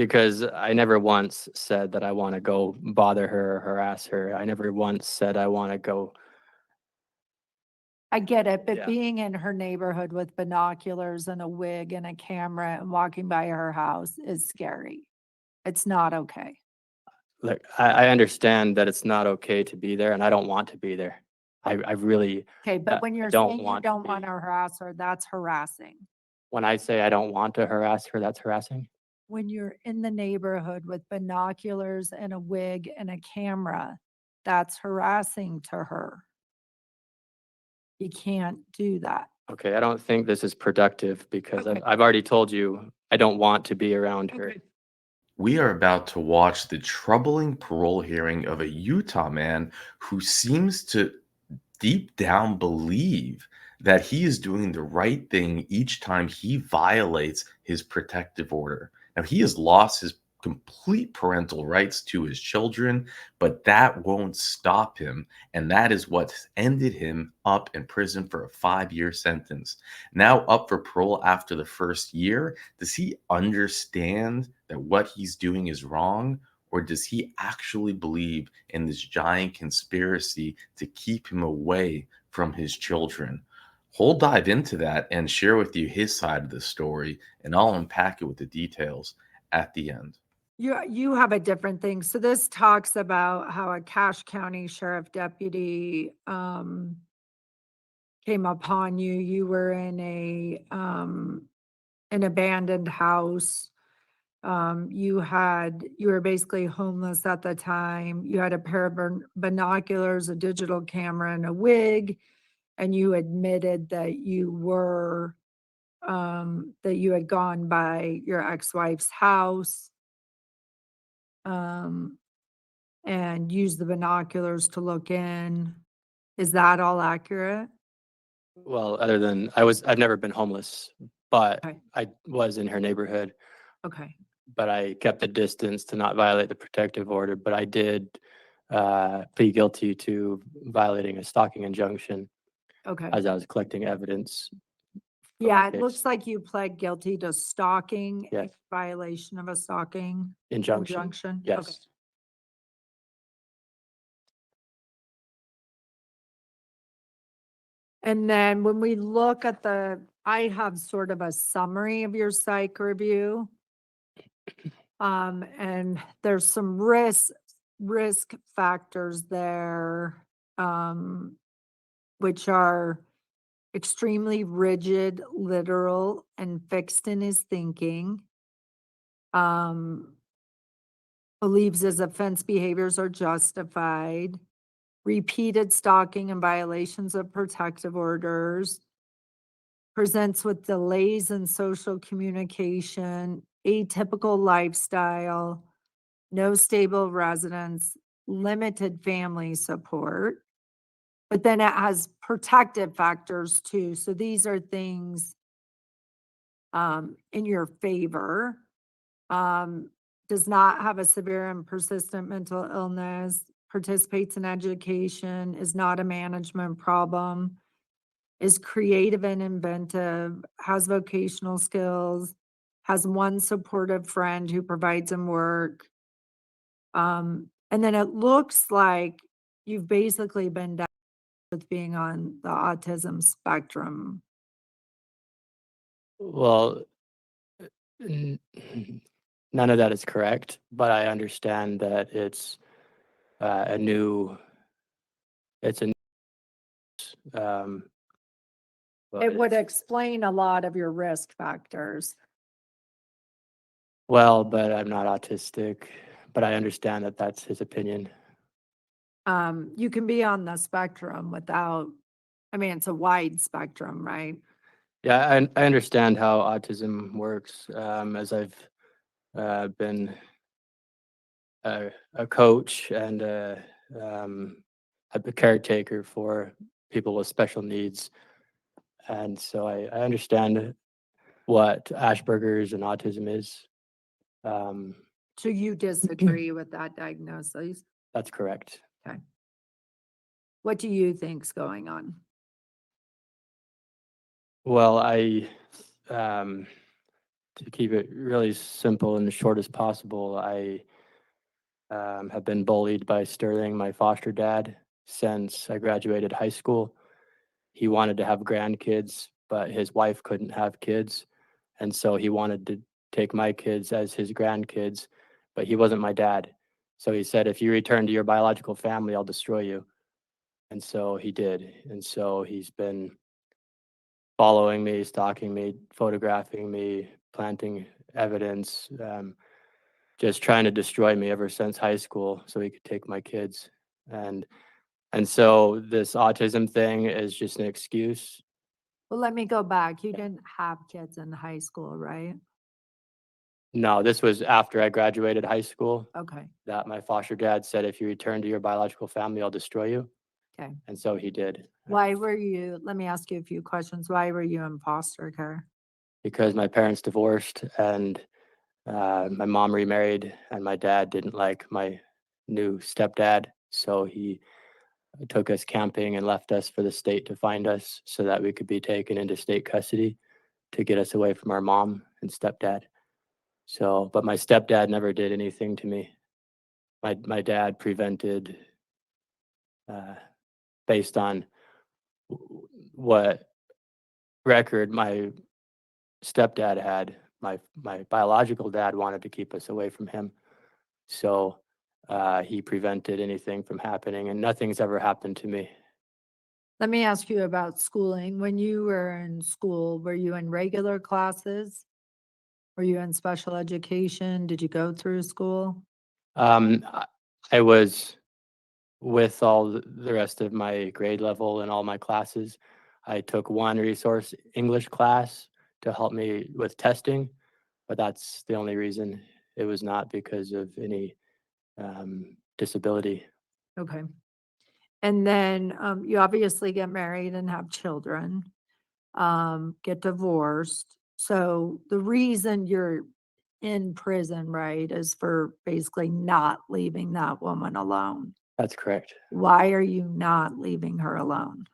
because I never once said that I want to go bother her or harass her. I never once said I want to go. I get it, but Yeah. being in her neighborhood with binoculars and a wig and a camera and walking by her house is scary. It's not okay. Look, I understand that it's not okay to be there, and I don't want to be there. I really, Okay, but when I you're don't saying you want don't to want be. to harass her, that's harassing. When I say I don't want to harass her, that's harassing. When you're in the neighborhood with binoculars and a wig and a camera, that's harassing to her. You can't do that. Okay, I don't think this is productive because Okay. I've already told you I don't want to be around her. Okay. We are about to watch the troubling parole hearing of a Utah man who seems to deep down believe that he is doing the right thing each time he violates his protective order. Now, he has lost his complete parental rights to his children, but that won't stop him. And that is what ended him up in prison for a 5-year sentence. Now, up for parole after the first year, does he understand that what he's doing is wrong? Or does he actually believe in this giant conspiracy to keep him away from his children? We'll dive into that and share with you his side of the story, and I'll unpack it with the details at the end. You have a different thing. So this talks about how a Cache County Sheriff deputy came upon you. You were in an abandoned house. You were basically homeless at the time. You had a pair of binoculars, a digital camera, and a wig, and you admitted that that you had gone by your ex-wife's house and used the binoculars to look in. Is that all accurate? Well, other than I've never been homeless, but Okay. I was in her neighborhood, Okay. but I kept the distance to not violate the protective order. But I did plead guilty to violating a stalking injunction Okay. as I was collecting evidence. Yeah, it case. looks like you pled guilty to stalking, a Yes. violation of a stalking Injunction. injunction. Okay. Yes. And then when we look at I have sort of a summary of your psych review. And there's some risk factors there, which are extremely rigid, literal, and fixed in his thinking. Believes his offense behaviors are justified. Repeated stalking and violations of protective orders. Presents with delays in social communication, atypical lifestyle, no stable residence, limited family support. But then it has protective factors too. So these are things in your favor. Does not have a severe and persistent mental illness, participates in education, is not a management problem, is creative and inventive, has vocational skills, has one supportive friend who provides him work. And then it looks like you've basically been diagnosed with being on the autism spectrum. Well, n- none of that is correct, but I understand that it's a new. It's a. Well, It would it's- explain a lot of your risk factors. Well, but I'm not autistic, but I understand that that's his opinion. You can be on the spectrum without, I mean, it's a wide spectrum, right? Yeah, I understand how autism works, as I've been a coach and a caretaker for people with special needs. And so I understand what Asperger's and autism is. So you disagree with that diagnosis? That's correct. What do you think's going on? Well, To keep it really simple and as short as possible, I have been bullied by Sterling, my foster dad, since I graduated high school. He wanted to have grandkids, but his wife couldn't have kids. And so he wanted to take my kids as his grandkids, but he wasn't my dad. So he said, if you return to your biological family, I'll destroy you. And so he did. And so he's been following me, stalking me, photographing me, planting evidence, just trying to destroy me ever since high school so he could take my kids. And and so this autism thing is just an excuse. Well, let me go back. You didn't have kids in high school, right? No, this was after I graduated high school Okay, that my foster dad said, if you return to your biological family, I'll destroy you. okay. And so he did. Why were you, let me ask you a few questions. Why were you in foster care? Because my parents divorced and my mom remarried and my dad didn't like my new stepdad. So he took us camping and left us for the state to find us so that we could be taken into state custody to get us away from our mom and stepdad. So, but my stepdad never did anything to me. My dad prevented, uh, based on what record my stepdad had. My biological dad wanted to keep us away from him, so he prevented anything from happening, and nothing's ever happened to me. Let me ask you about schooling. When you were in school, were you in regular classes? Were you in special education? Did you go through school? I I was with all the rest of my grade level and all my classes. I took one resource English class to help me with testing, but that's the only reason. It was not because of any disability. Okay. And then you obviously get married and have children, get divorced. So the reason you're in prison, right, is for basically not leaving that woman alone. That's correct. Why are you not leaving her alone?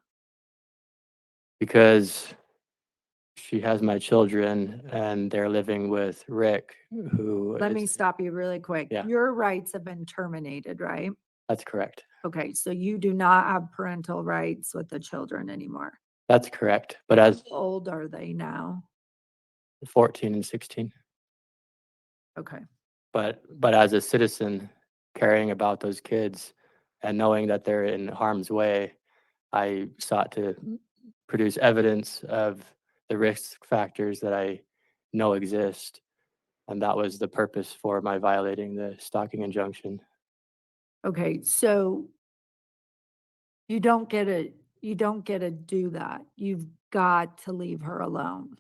Because she has my children and they're living with Rick, who Let me is, stop you really quick. yeah, Your rights have been terminated, right? that's correct. Okay, so you do not have parental rights with the children anymore. That's correct. But as How old are they now? 14 and 16, Okay. but as a citizen caring about those kids and knowing that they're in harm's way, I sought to produce evidence of the risk factors that I know exist. And that was the purpose for my violating the stalking injunction. Okay, so you don't get to do that. You've got to leave her alone.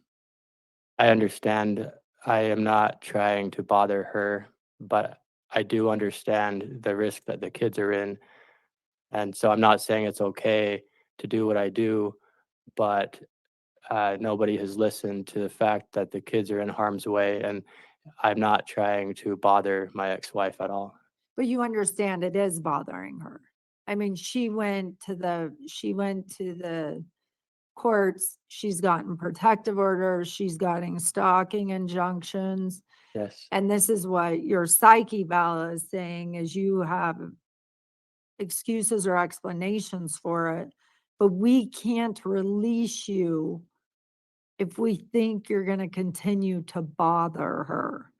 I understand I am not trying to bother her, but I do understand the risk that the kids are in. And so I'm not saying it's okay to do what I do, but nobody has listened to the fact that the kids are in harm's way. And I'm not trying to bother my ex-wife at all. But you understand it is bothering her. I mean, she went to the courts, she's gotten protective orders, she's gotten stalking injunctions. Yes. And this is what your psyche val is saying is you have excuses or explanations for it, but we can't release you if we think you're going to continue to bother her.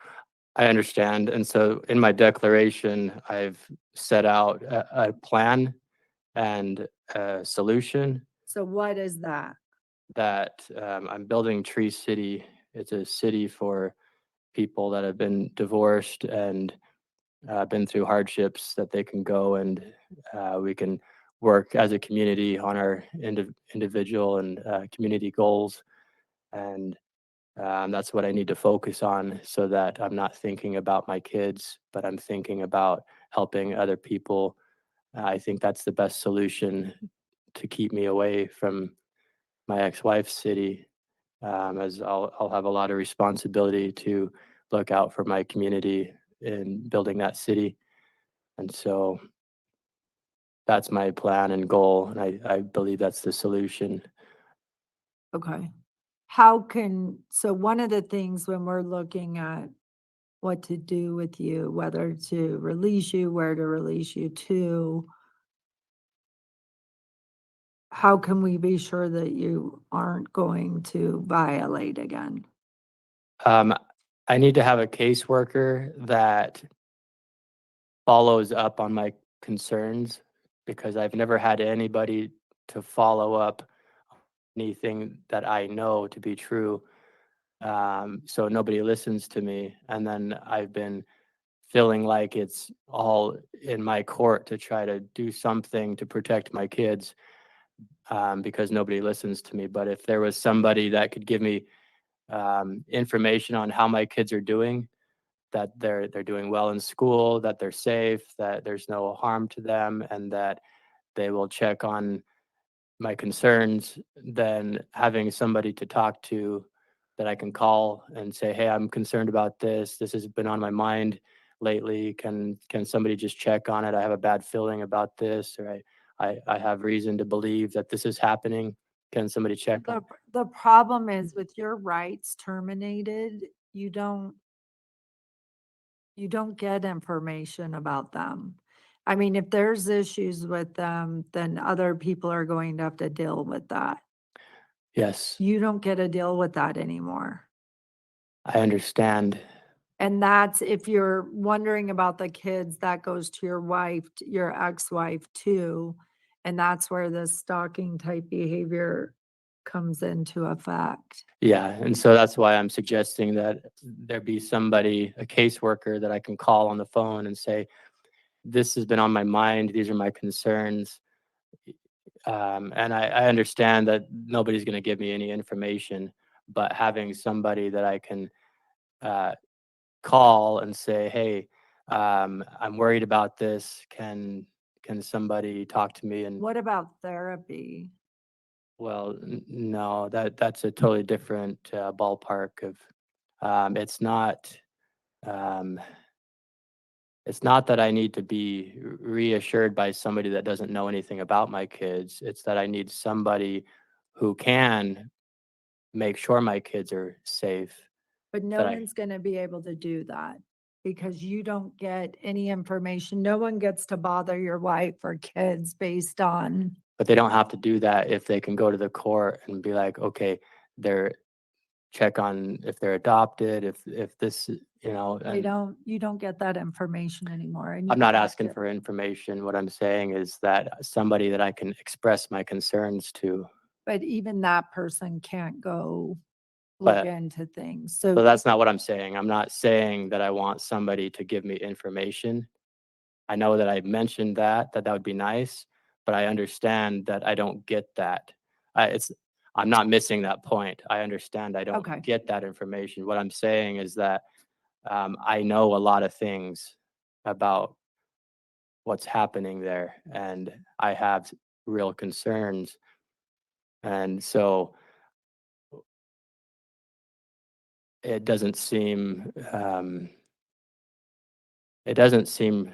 I understand. And so in my declaration, I've set out a plan and a solution So what is that? that I'm building Tree City. It's a city for people that have been divorced and been through hardships that they can go and we can work as a community on our individual and community goals. And that's what I need to focus on so that I'm not thinking about my kids, but I'm thinking about helping other people. I think that's the best solution to keep me away from my ex-wife's city, as I'll have a lot of responsibility to look out for my community in building that city. And so that's my plan and goal, and I believe that's the solution. Okay. so one of the things when we're looking at what to do with you, whether to release you, where to release you to, how can we be sure that you aren't going to violate again? I need to have a caseworker that follows up on my concerns because I've never had anybody to follow up anything that I know to be true. So nobody listens to me. And then I've been feeling like it's all in my court to try to do something to protect my kids because nobody listens to me. But if there was somebody that could give me information on how my kids are doing, that they're doing well in school, that they're safe, that there's no harm to them, and that they will check on my concerns, then having somebody to talk to that I can call and say, hey, I'm concerned about this. This has been on my mind lately. Can somebody just check on it? I have a bad feeling about this, or I have reason to believe that this is happening. Can somebody check on? The problem is with your rights terminated, you don't get information about them. I mean, if there's issues with them, then other people are going to have to deal with that. Yes, You don't get to deal with that anymore. I understand. And that's, if you're wondering about the kids, that goes to your wife, your ex-wife too. And that's where the stalking type behavior comes into effect. Yeah, and so that's why I'm suggesting that there be somebody, a caseworker that I can call on the phone and say, this has been on my mind. These are my concerns. And I understand that nobody's going to give me any information, but having somebody that I can uh, call and say, hey, I'm worried about this. Can somebody talk to me? And What about therapy? well, no, that's a totally different ballpark of. It's not. Um, it's not that I need to be reassured by somebody that doesn't know anything about my kids. It's that I need somebody who can make sure my kids are safe. But no That I, one's gonna be able to do that because you don't get any information. No one gets to bother your wife or kids based on, but they don't have to do that if they can go to the court and be like, okay, they're check on if they're adopted, if this, they and don't, you don't get that information anymore. And I'm you not have asking to- for information. What I'm saying is that somebody that I can express my concerns to. But even that person can't go look But into things. so So, that's not what I'm saying. I'm not saying that I want somebody to give me information. I know that I mentioned that would be nice, but I understand that I don't get that. It's I'm not missing that point. I understand I don't okay, get that information. What I'm saying is that I know a lot of things about what's happening there, and I have real concerns. And so it doesn't seem it doesn't seem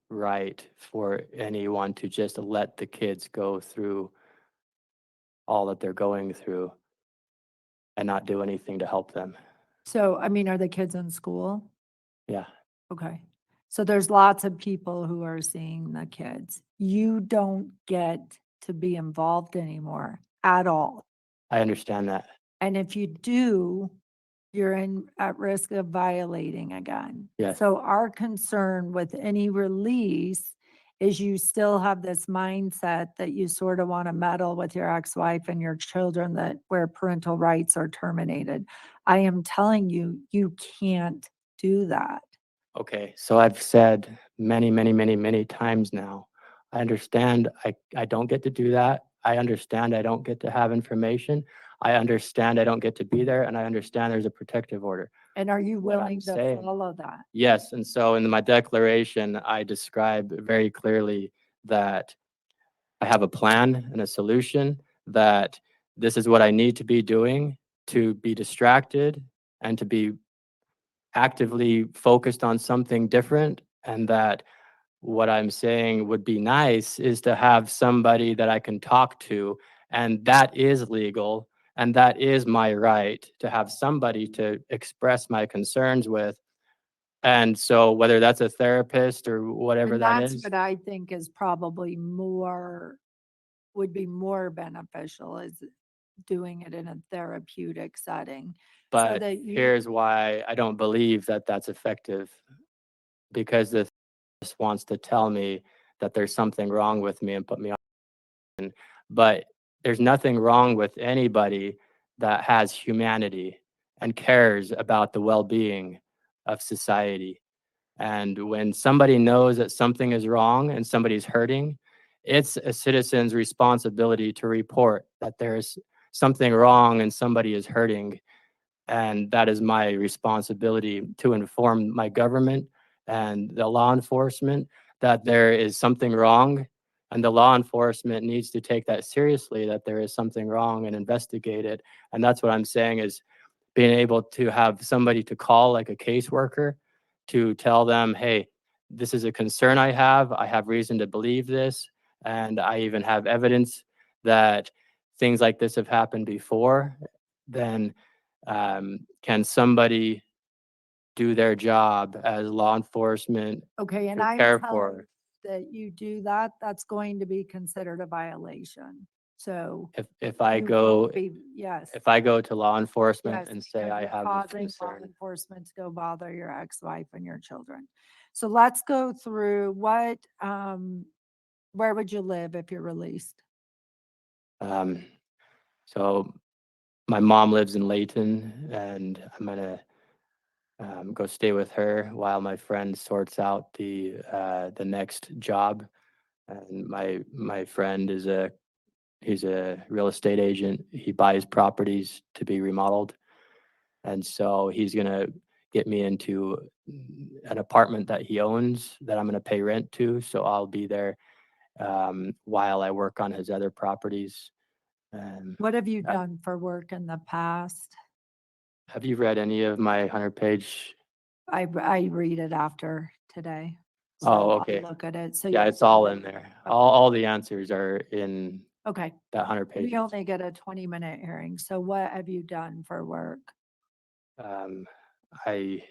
right for anyone to just let the kids go through all that they're going through and not do anything to help them. so, I mean, are the kids in school? Yeah, Okay. So there's lots of people who are seeing the kids. You don't get to be involved anymore at all. I understand that. And if you do, you're at risk of violating again. Yes. So our concern with any release is you still have this mindset that you sort of want to meddle with your ex-wife and your children, that where parental rights are terminated. I am telling you, you can't do that. Okay, so I've said many, many, many, many times now, I understand I don't get to do that. I understand I don't get to have information. I understand I don't get to be there, and I understand there's a protective order. And are you What I'm willing to saying- follow that? Yes, and so in my declaration, I describe very clearly that I have a plan and a solution, that this is what I need to be doing to be distracted and to be actively focused on something different, and that what I'm saying would be nice is to have somebody that I can talk to, and that is legal, And that is my right to have somebody to express my concerns with. And so whether that's a therapist or whatever And that that's is, what I think is probably would be more beneficial, is doing it in a therapeutic setting. So but that you, here's why I don't believe that that's effective. Because the therapist wants to tell me that there's something wrong with me and put me on. But there's nothing wrong with anybody that has humanity and cares about the well-being of society. And when somebody knows that something is wrong and somebody's hurting, it's a citizen's responsibility to report that there's something wrong and somebody is hurting. And that is my responsibility to inform my government and the law enforcement that there is something wrong. And the law enforcement needs to take that seriously, that there is something wrong, and investigate it. And that's what I'm saying, is being able to have somebody to call, like a caseworker, to tell them, hey, this is a concern I have reason to believe this, and I even have evidence that things like this have happened before. Then can somebody do their job as law enforcement okay, and to I'm care telling for? that you do that, that's going to be considered a violation. So If I you go, won't be, yes. if I go to law enforcement Yes, and say because I you're have a causing law concern, enforcement to go bother your ex-wife and your children. So let's go through where would you live if you're released? um, so my mom lives in Layton, and I'm gonna go stay with her while my friend sorts out the next job. And my friend he's a real estate agent. He buys properties to be remodeled, and so he's gonna get me into an apartment that he owns that I'm gonna pay rent to. So I'll be there while I work on his other properties. Um, What have you uh, done for work in the past? have you read any of my 100-page? I read it after today. So Oh, I'll okay. look at it. So Yeah, you it's all in there. Okay. All the answers are in Okay, that 100 we pages. only get a 20-minute hearing. So what have you done for work? Um, I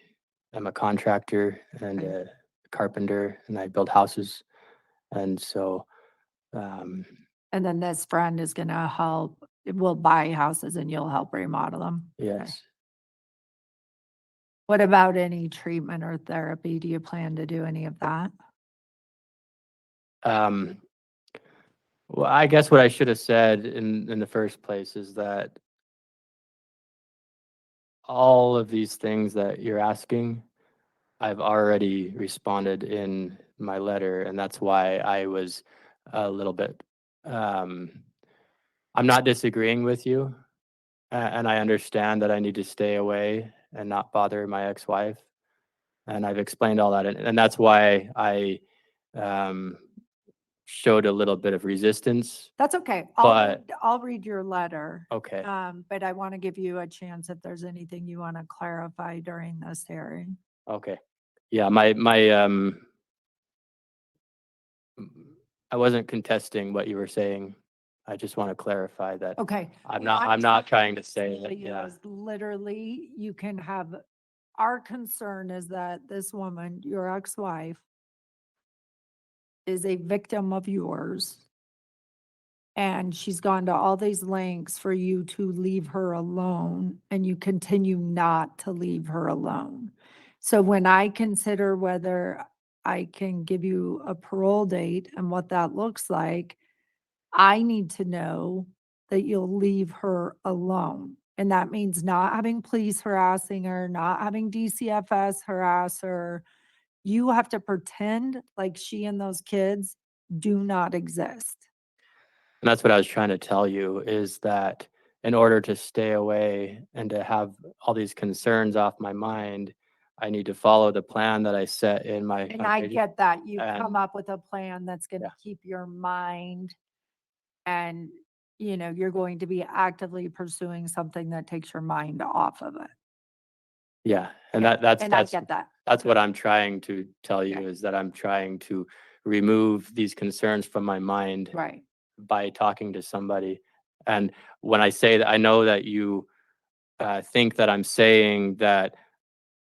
am a contractor and Okay. a carpenter, and I build houses. And so, And then this friend is gonna will buy houses and you'll help remodel them. Okay. yes. What about any treatment or therapy? Do you plan to do any of that? Um, well, I guess what I should have said in the first place is that all of these things that you're asking, I've already responded in my letter, and that's why I was a little bit, I'm not disagreeing with you, and I understand that I need to stay away and not bother my ex-wife, and I've explained all that, and that's why I, um, showed a little bit of resistance, That's okay. but I'll read your letter. okay, But I want to give you a chance if there's anything you want to clarify during this hearing. okay. Yeah, I wasn't contesting what you were saying. I just want to clarify that Okay. I'm What I'm not trying to to say tell that, you yeah. is literally, you can have, our concern is that this woman, your ex-wife, is a victim of yours. And she's gone to all these lengths for you to leave her alone, and you continue not to leave her alone. So when I consider whether I can give you a parole date and what that looks like, I need to know that you'll leave her alone. And that means not having police harassing her, not having DCFS harass her. You have to pretend like she and those kids do not exist. And that's what I was trying to tell you, is that in order to stay away and to have all these concerns off my mind, I need to follow the plan that I set in my And I 100 get that. You and come up with a plan that's yeah, gonna keep your mind, and, you're going to be actively pursuing something that takes your mind off of it. yeah, and Okay, and I get that. that's what I'm trying to tell you, Okay. is that I'm trying to remove these concerns from my mind Right. by talking to somebody. And when I say that, I know that you think that I'm saying that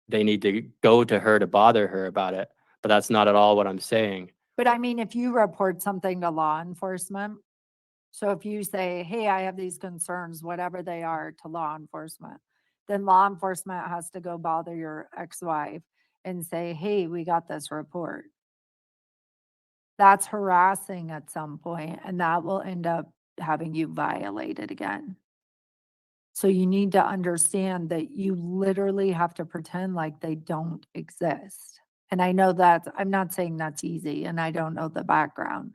they need to go to her to bother her about it, but that's not at all what I'm saying. But I mean, if you report something to law enforcement, so if you say, hey, I have these concerns, whatever they are, to law enforcement, then law enforcement has to go bother your ex-wife and say, hey, we got this report. That's harassing at some point, and that will end up having you violated again. So you need to understand that you literally have to pretend like they don't exist. And I know that I'm not saying that's easy, and I don't know the background.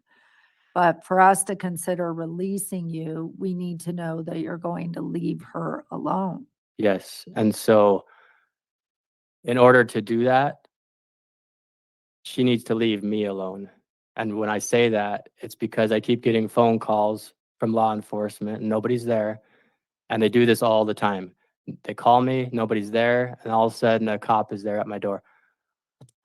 But for us to consider releasing you, we need to know that you're going to leave her alone. Yes. And so in order to do that, she needs to leave me alone. And when I say that, it's because I keep getting phone calls from law enforcement and nobody's there. And they do this all the time. They call me, nobody's there, and all of a sudden a cop is there at my door.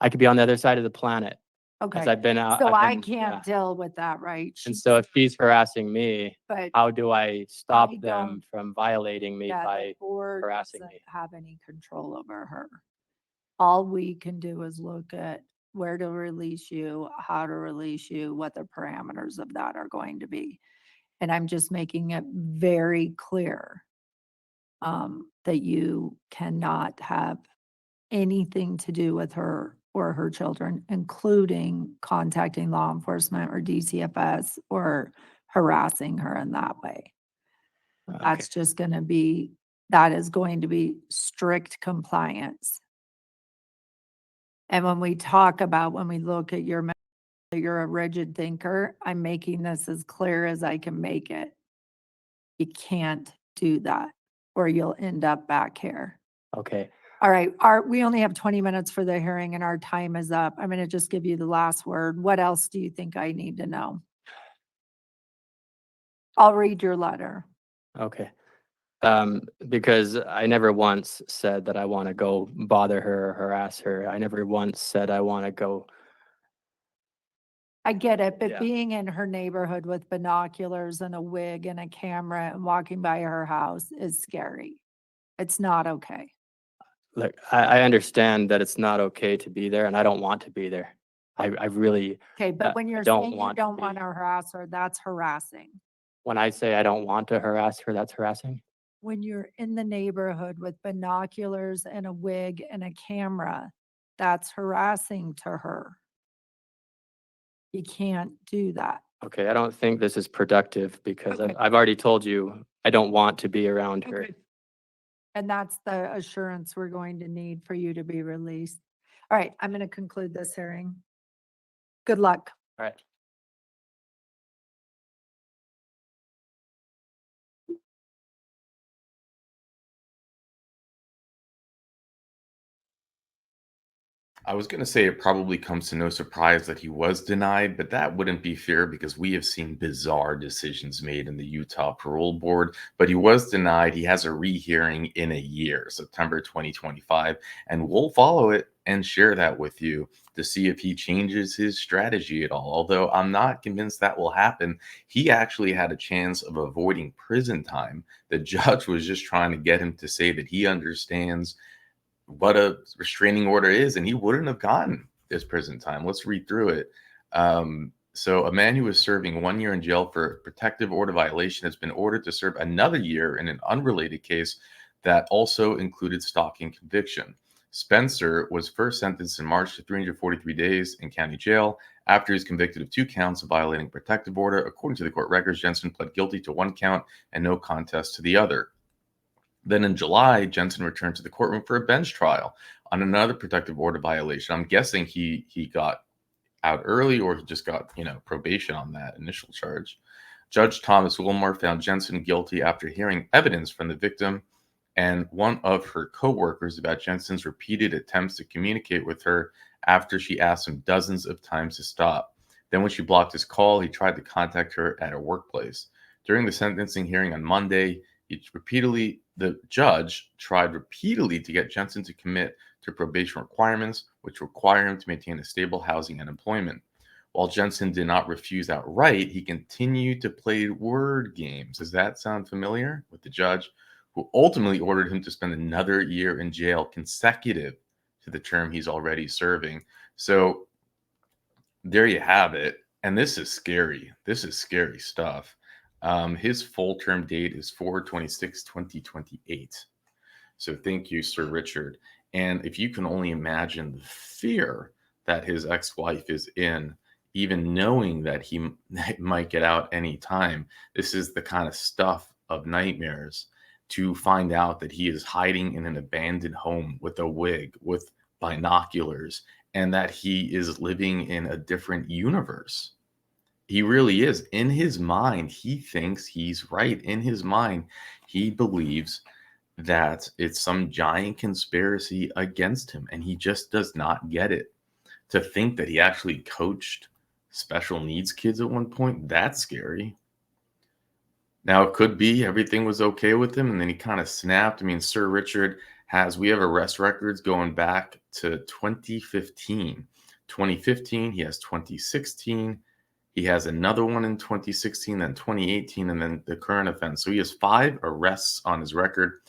I could be on the other side of the planet as Okay, I've been out. so I yeah. can't deal with that, right? And so if she's harassing me, But how do I stop I them don't- from violating me yeah, the by board harassing doesn't me? have any control over her. All we can do is look at where to release you, how to release you, what the parameters of that are going to be. And I'm just making it very clear that you cannot have anything to do with her or her children, including contacting law enforcement or DCFS or harassing her in that way. Okay. That's just going to be, that is going to be strict compliance. And when we talk about, when we look at your, you're a rigid thinker, I'm making this as clear as I can make it. You can't do that or you'll end up back here. Okay. All right, we only have 20 minutes for the hearing and our time is up. I'm going to just give you the last word. What else do you think I need to know? I'll read your letter. Okay. Because I never once said that I want to go bother her or harass her. I never once said I want to go. I get it, but Yeah. being in her neighborhood with binoculars and a wig and a camera and walking by her house is scary. It's not okay. Look, I understand that it's not okay to be there, and I don't want to be there. I really, Okay, but when I you're don't saying you want to don't want be. to harass her, that's harassing. When I say I don't want to harass her, that's harassing. When you're in the neighborhood with binoculars and a wig and a camera, that's harassing to her. You can't do that. Okay, I don't think this is productive because Okay. I've already told you I don't want to be around her. Okay. And that's the assurance we're going to need for you to be released. All right, I'm going to conclude this hearing. Good luck. All right. I was going to say it probably comes to no surprise that he was denied, but that wouldn't be fair because we have seen bizarre decisions made in the Utah Parole Board. But he was denied. He has a rehearing in a year, September 2025, and we'll follow it and share that with you to see if he changes his strategy at all. Although I'm not convinced that will happen. He actually had a chance of avoiding prison time. The judge was just trying to get him to say that he understands what a restraining order is, and he wouldn't have gotten this prison time. Let's read through it. So a man who was serving 1 year in jail for protective order violation has been ordered to serve another year in an unrelated case that also included stalking conviction. Spencer was first sentenced in March to 343 days in county jail after he was convicted of 2 counts of violating protective order. According to the court records, Jensen pled guilty to 1 count and no contest to the other. Then in July, Jensen returned to the courtroom for a bench trial on another protective order violation. I'm guessing he got out early or he just got, probation on that initial charge. Judge Thomas Wilmore found Jensen guilty after hearing evidence from the victim and one of her coworkers about Jensen's repeated attempts to communicate with her after she asked him dozens of times to stop. Then when she blocked his call, he tried to contact her at her workplace. During the sentencing hearing on Monday, the judge tried repeatedly to get Jensen to commit to probation requirements, which require him to maintain a stable housing and employment. While Jensen did not refuse outright, he continued to play word games. Does that sound familiar? With the judge, who ultimately ordered him to spend another year in jail consecutive to the term he's already serving. So there you have it. And this is scary. This is scary stuff. His full term date is 4/26/2028. So thank you, Sir Richard. And if you can only imagine the fear that his ex-wife is in, even knowing that he might get out any time, this is the kind of stuff of nightmares, to find out that he is hiding in an abandoned home with a wig, with binoculars, and that he is living in a different universe. He really is. In his mind, he thinks he's right. In his mind, he believes that it's some giant conspiracy against him, and he just does not get it. To think that he actually coached special needs kids at one point, that's scary. Now, it could be everything was okay with him, and then he kind of snapped. I mean, Sir Richard we have arrest records going back to 2015. 2015, he has 2016. He has another one in 2016, then 2018, and then the current offense. So he has 5 arrests on his record.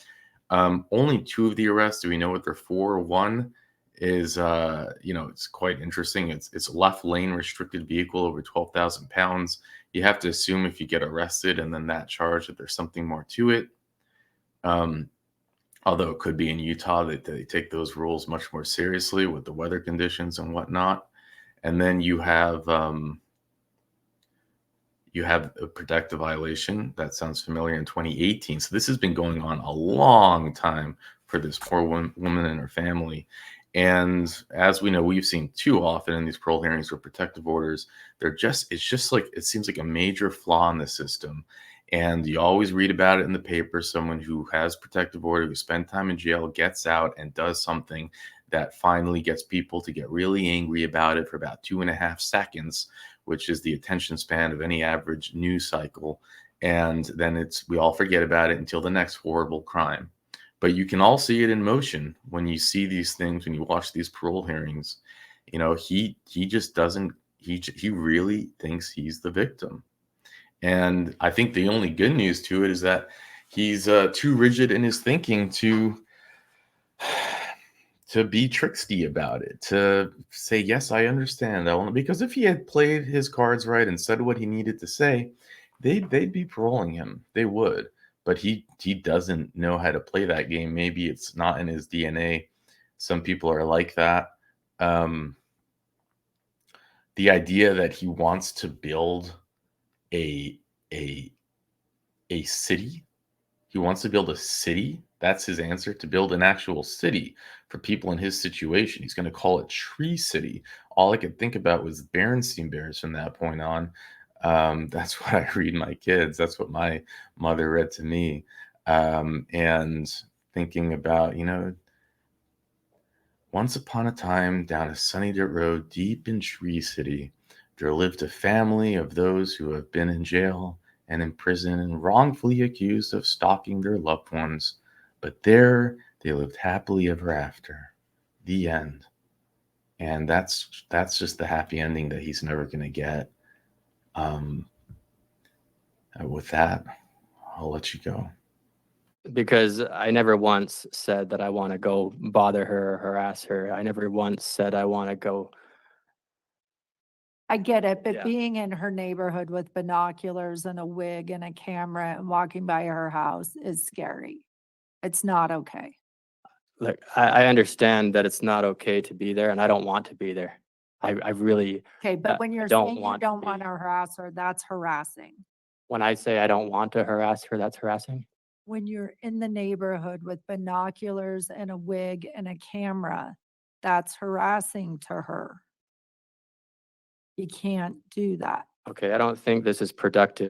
Only 2 of the arrests do we know what they're for. One is, it's quite interesting. It's left lane restricted vehicle over 12,000 pounds. You have to assume if you get arrested and then that charge that there's something more to it. Although it could be in Utah that they take those rules much more seriously with the weather conditions and whatnot. And then you have a protective violation that sounds familiar in 2018. So this has been going on a long time for this poor woman and her family. And as we know, we've seen too often in these parole hearings with protective orders, it seems like a major flaw in the system. And you always read about it in the paper. Someone who has protective order, who spent time in jail, gets out and does something that finally gets people to get really angry about it for about 2.5 seconds, which is the attention span of any average news cycle. And then we all forget about it until the next horrible crime. But you can all see it in motion when you see these things, when you watch these parole hearings. He just doesn't, he really thinks he's the victim. And I think the only good news to it is that he's too rigid in his thinking to be tricksy about it, to say, yes, I understand. Because if he had played his cards right and said what he needed to say, they'd be paroling him. They would. But he doesn't know how to play that game. Maybe it's not in his DNA. Some people are like that. The idea that he wants to build a city. He wants to build a city. That's his answer, to build an actual city for people in his situation. He's going to call it Tree City. All I could think about was Berenstain Bears from that point on. That's what I read my kids. That's what my mother read to me. And thinking about, once upon a time down a sunny dirt road deep in Tree City, there lived a family of those who have been in jail and in prison and wrongfully accused of stalking their loved ones. But there they lived happily ever after. The end. And that's just the happy ending that he's never going to get. With that, I'll let you go. Because I never once said that I want to go bother her or harass her. I never once said I want to go. I get it, but Yeah. being in her neighborhood with binoculars and a wig and a camera and walking by her house is scary. It's not okay. Look, I understand that it's not okay to be there, and I don't want to be there. I really, Okay, but when I you're don't saying you want to don't want be. to harass her, that's harassing. When I say I don't want to harass her, that's harassing. When you're in the neighborhood with binoculars and a wig and a camera, that's harassing to her. You can't do that. Okay, I don't think this is productive.